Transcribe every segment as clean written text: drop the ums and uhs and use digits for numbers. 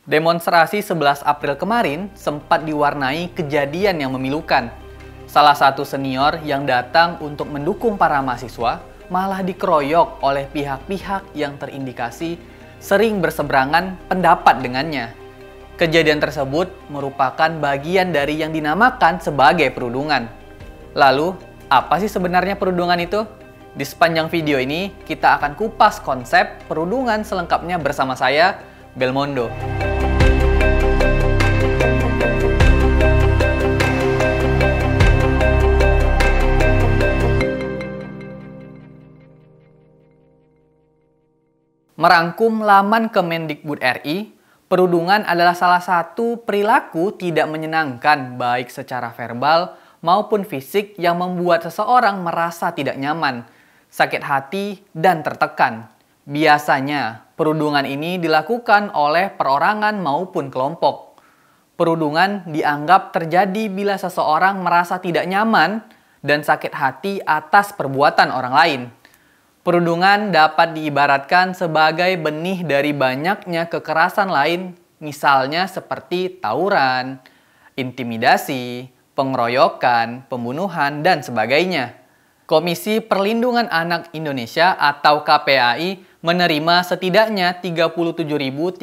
Demonstrasi 11 April kemarin sempat diwarnai kejadian yang memilukan. Salah satu senior yang datang untuk mendukung para mahasiswa malah dikeroyok oleh pihak-pihak yang terindikasi sering berseberangan pendapat dengannya. Kejadian tersebut merupakan bagian dari yang dinamakan sebagai perundungan. Lalu, apa sih sebenarnya perundungan itu? Di sepanjang video ini, kita akan kupas konsep perundungan selengkapnya bersama saya, Belmondo. Merangkum laman Kemendikbud RI, perundungan adalah salah satu perilaku tidak menyenangkan baik secara verbal maupun fisik yang membuat seseorang merasa tidak nyaman, sakit hati, dan tertekan. Biasanya, perundungan ini dilakukan oleh perorangan maupun kelompok. Perundungan dianggap terjadi bila seseorang merasa tidak nyaman dan sakit hati atas perbuatan orang lain. Perundungan dapat diibaratkan sebagai benih dari banyaknya kekerasan lain, misalnya seperti tawuran, intimidasi, pengeroyokan, pembunuhan, dan sebagainya. Komisi Perlindungan Anak Indonesia atau KPAI menerima setidaknya 37.381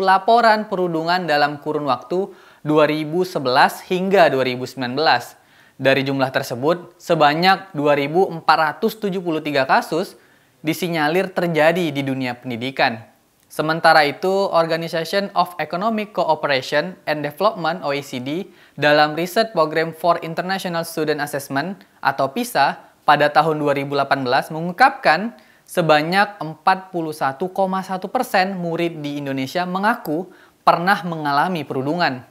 laporan perundungan dalam kurun waktu 2011 hingga 2019. Dari jumlah tersebut, sebanyak 2.473 kasus disinyalir terjadi di dunia pendidikan. Sementara itu, Organization of Economic Cooperation and Development (OECD) dalam Research Program for International Student Assessment atau PISA pada tahun 2018 mengungkapkan sebanyak 41,1% murid di Indonesia mengaku pernah mengalami perundungan.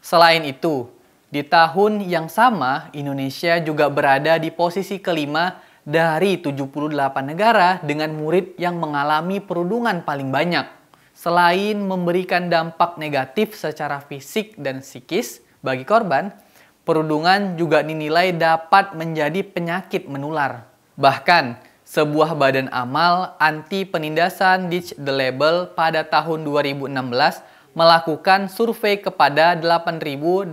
Selain itu, di tahun yang sama, Indonesia juga berada di posisi kelima dari 78 negara dengan murid yang mengalami perundungan paling banyak. Selain memberikan dampak negatif secara fisik dan psikis bagi korban, perundungan juga dinilai dapat menjadi penyakit menular. Bahkan, sebuah badan amal anti penindasan Ditch the Label pada tahun 2016 melakukan survei kepada 8.850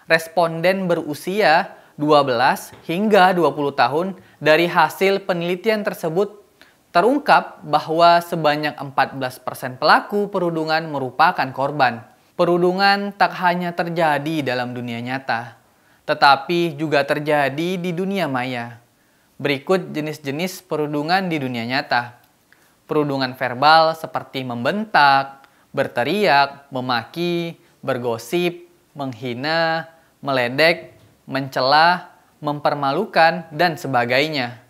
responden berusia 12 hingga 20 tahun. Dari hasil penelitian tersebut terungkap bahwa sebanyak 14% pelaku perundungan merupakan korban. Perundungan tak hanya terjadi dalam dunia nyata, tetapi juga terjadi di dunia maya. Berikut jenis-jenis perundungan di dunia nyata. Perundungan verbal seperti membentak, berteriak, memaki, bergosip, menghina, meledek, mencela, mempermalukan, dan sebagainya.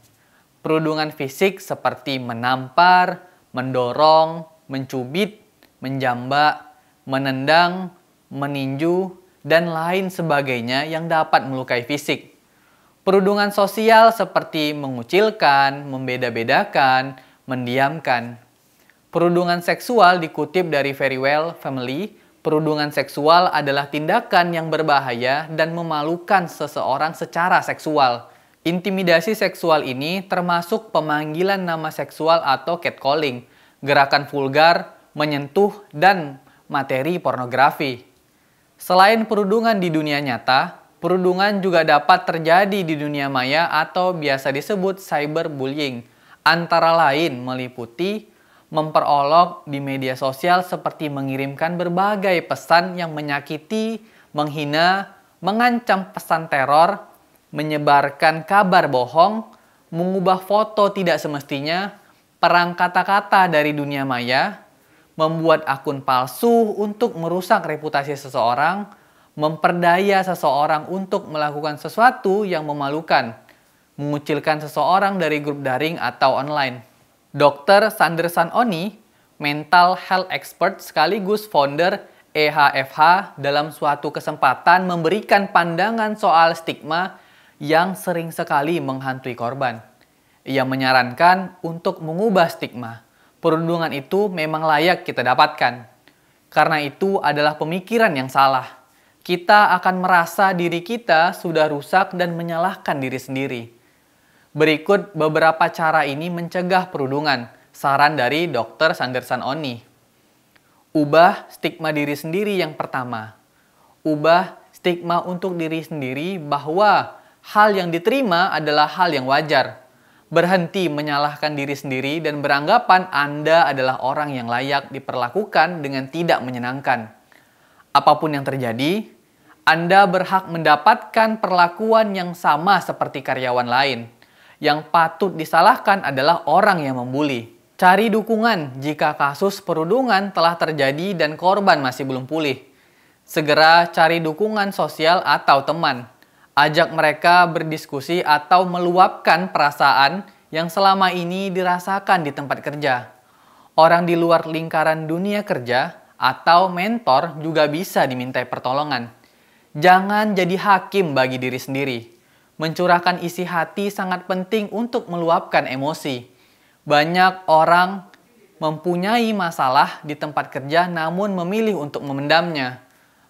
Perundungan fisik seperti menampar, mendorong, mencubit, menjambak, menendang, meninju, dan lain sebagainya yang dapat melukai fisik. Perundungan sosial seperti mengucilkan, membeda-bedakan, mendiamkan. Perundungan seksual dikutip dari Verywell Family. Perundungan seksual adalah tindakan yang berbahaya dan memalukan seseorang secara seksual. Intimidasi seksual ini termasuk pemanggilan nama seksual atau catcalling, gerakan vulgar, menyentuh, dan materi pornografi. Selain perundungan di dunia nyata, perundungan juga dapat terjadi di dunia maya atau biasa disebut cyberbullying. Antara lain meliputi memperolok di media sosial seperti mengirimkan berbagai pesan yang menyakiti, menghina, mengancam pesan teror, menyebarkan kabar bohong, mengubah foto tidak semestinya, perang kata-kata dari dunia maya, membuat akun palsu untuk merusak reputasi seseorang, memperdaya seseorang untuk melakukan sesuatu yang memalukan, mengucilkan seseorang dari grup daring atau online. Dr. Sandersan Oni, mental health expert sekaligus founder EHFH, dalam suatu kesempatan memberikan pandangan soal stigma yang sering sekali menghantui korban. Ia menyarankan untuk mengubah stigma. Perundungan itu memang layak kita dapatkan. Karena itu adalah pemikiran yang salah. Kita akan merasa diri kita sudah rusak dan menyalahkan diri sendiri. Berikut beberapa cara ini mencegah perundungan. Saran dari Dr. Sandersan Oni. Ubah stigma diri sendiri yang pertama. Ubah stigma untuk diri sendiri bahwa hal yang diterima adalah hal yang wajar. Berhenti menyalahkan diri sendiri dan beranggapan Anda adalah orang yang layak diperlakukan dengan tidak menyenangkan. Apapun yang terjadi, Anda berhak mendapatkan perlakuan yang sama seperti karyawan lain. Yang patut disalahkan adalah orang yang membuli. Cari dukungan jika kasus perundungan telah terjadi dan korban masih belum pulih. Segera cari dukungan sosial atau teman. Ajak mereka berdiskusi atau meluapkan perasaan yang selama ini dirasakan di tempat kerja. Orang di luar lingkaran dunia kerja atau mentor juga bisa dimintai pertolongan. Jangan jadi hakim bagi diri sendiri. Mencurahkan isi hati sangat penting untuk meluapkan emosi. Banyak orang mempunyai masalah di tempat kerja namun memilih untuk memendamnya.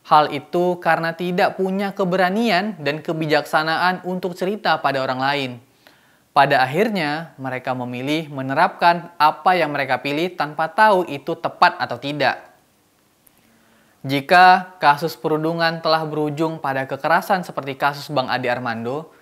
Hal itu karena tidak punya keberanian dan kebijaksanaan untuk cerita pada orang lain. Pada akhirnya, mereka memilih menerapkan apa yang mereka pilih tanpa tahu itu tepat atau tidak. Jika kasus perundungan telah berujung pada kekerasan seperti kasus Bang Ade Armando,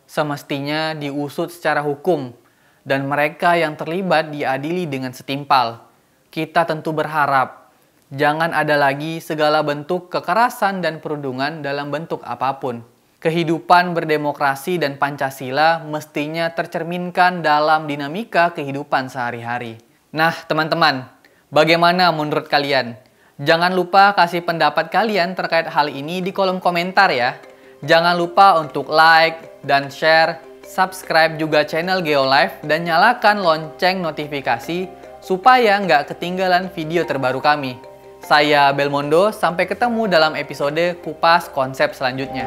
semestinya diusut secara hukum dan mereka yang terlibat diadili dengan setimpal. Kita tentu berharap jangan ada lagi segala bentuk kekerasan dan perundungan dalam bentuk apapun. Kehidupan berdemokrasi dan Pancasila mestinya tercerminkan dalam dinamika kehidupan sehari-hari. Nah, teman-teman, bagaimana menurut kalian? Jangan lupa kasih pendapat kalian terkait hal ini di kolom komentar ya. Jangan lupa untuk like dan share, subscribe juga channel Geolife dan nyalakan lonceng notifikasi supaya nggak ketinggalan video terbaru kami. Saya Belmondo, sampai ketemu dalam episode Kupas Konsep selanjutnya.